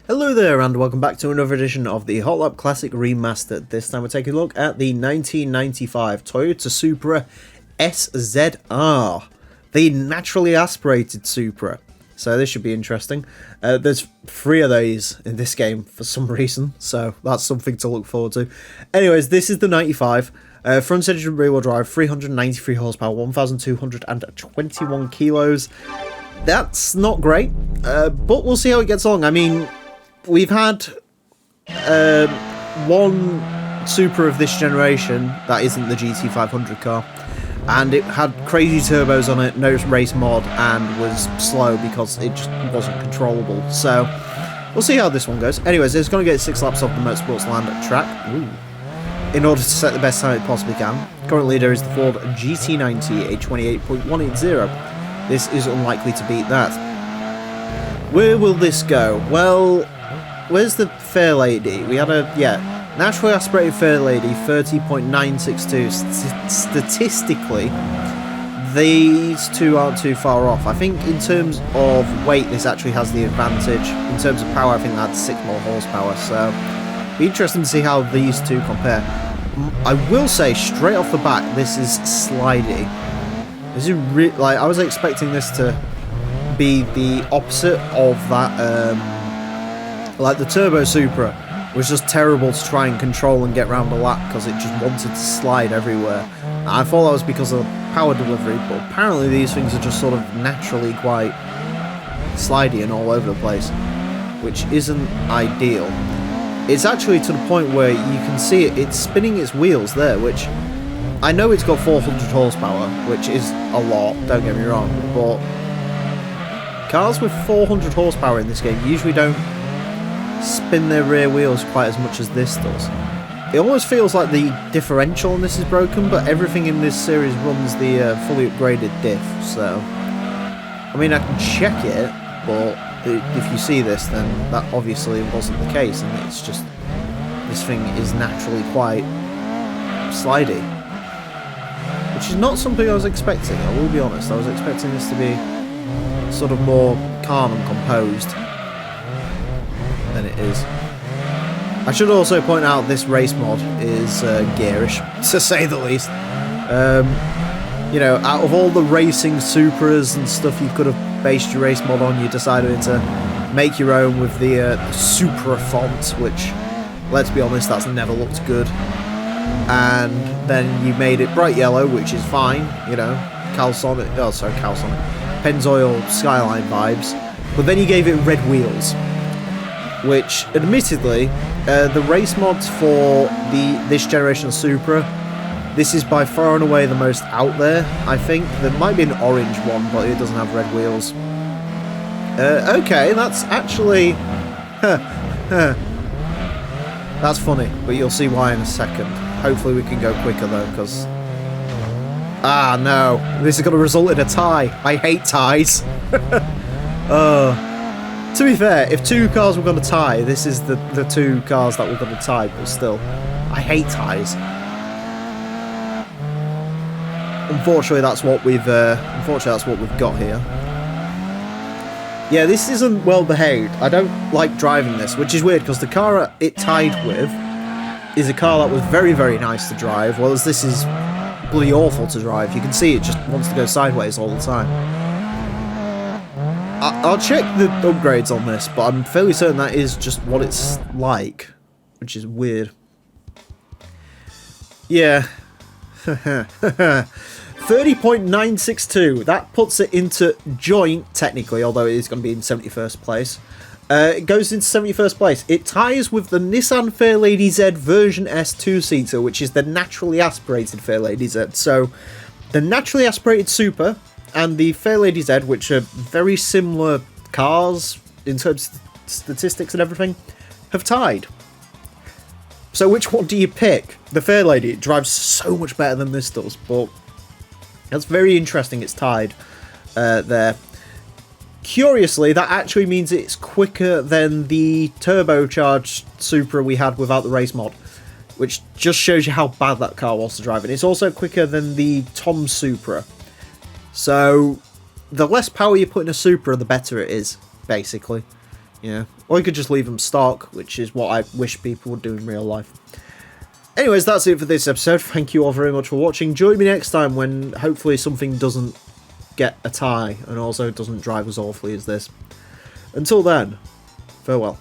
Hello there and welcome back to another edition of the Hot Lap Classic Remastered. This time we're taking a look at the 1995 Toyota Supra SZR, the naturally aspirated Supra. So this should be interesting. There's 3 of these in this game for some reason, so that's something to look forward to. Anyways, this is the 95. Front engine rear wheel drive, 393 horsepower, 1,221 kilos. That's not great, but we'll see how it gets along. I mean, we've had one Supra of this generation that isn't the GT500 car, and it had crazy turbos on it, no race mod, and was slow because it just wasn't controllable. So we'll see how this one goes. Anyways, it's going to get 6 laps off the Motorsports Land track in order to set the best time it possibly can. Current leader is the Ford GT90, a 28.180. This is unlikely to beat that. Where will this go? Well, where's the Fair Lady? We had a, naturally aspirated Fair Lady, 30.962. Statistically, these two aren't too far off. I think in terms of weight, this actually has the advantage. In terms of power, I think that's 6 more horsepower. So, it'll be interesting to see how these two compare. I will say, straight off the bat, this is slidey. This is like, I was expecting this to be the opposite of that, like the Turbo Supra was just terrible to try and control and get round a lap because it just wanted to slide everywhere. And I thought that was because of power delivery, but apparently these things are just sort of naturally quite slidey and all over the place, which isn't ideal. It's actually to the point where you can see it's spinning its wheels there, which I know it's got 400 horsepower, which is a lot, don't get me wrong, but cars with 400 horsepower in this game usually don't spin their rear wheels quite as much as this does. It almost feels like the differential on this is broken, but everything in this series runs the fully upgraded diff, so I mean, I can check it, but if you see this, then that obviously wasn't the case, and it's just, this thing is naturally quite slidey, which is not something I was expecting. I will be honest, I was expecting this to be sort of more calm and composed than it is. I should also point out this race mod is gearish, to say the least. You know, out of all the racing Supras and stuff you could have based your race mod on, you decided to make your own with the Supra font, which, let's be honest, that's never looked good. And then you made it bright yellow, which is fine, you know, Calsonic, Pennzoil Skyline vibes, but then you gave it red wheels, which, admittedly, the race mods for this generation of Supra, this is by far and away the most out there, I think. There might be an orange one, but it doesn't have red wheels. Okay, that's actually... that's funny, but you'll see why in a second. Hopefully we can go quicker though, because... Ah, no. This is going to result in a tie. I hate ties. To be fair, if 2 cars were going to tie, this is the 2 cars that were going to tie, but still. I hate ties. Unfortunately, that's what we've got here. Yeah, this isn't well behaved. I don't like driving this, which is weird, because the car it tied with is a car that was very, very nice to drive, whereas this is bloody awful to drive. You can see it just wants to go sideways all the time. I'll check the upgrades on this, but I'm fairly certain that is just what it's like, which is weird. Yeah. 30.962. That puts it into joint, technically, although it is going to be in 71st place. It goes into 71st place. It ties with the Nissan Fairlady Z version S 2-seater, which is the naturally aspirated Fairlady Z. So, the naturally aspirated Super and the Fairlady Z, which are very similar cars in terms of statistics and everything, have tied. So which one do you pick? The Fairlady, it drives so much better than this does, but that's very interesting it's tied there. Curiously, that actually means it's quicker than the turbocharged Supra we had without the race mod, which just shows you how bad that car was to drive. And it's also quicker than the Tom Supra. So, the less power you put in a Supra, the better it is, basically. Yeah. Or you could just leave them stock, which is what I wish people would do in real life. Anyways, that's it for this episode. Thank you all very much for watching. Join me next time when hopefully something doesn't get a tie and also doesn't drive as awfully as this. Until then, farewell.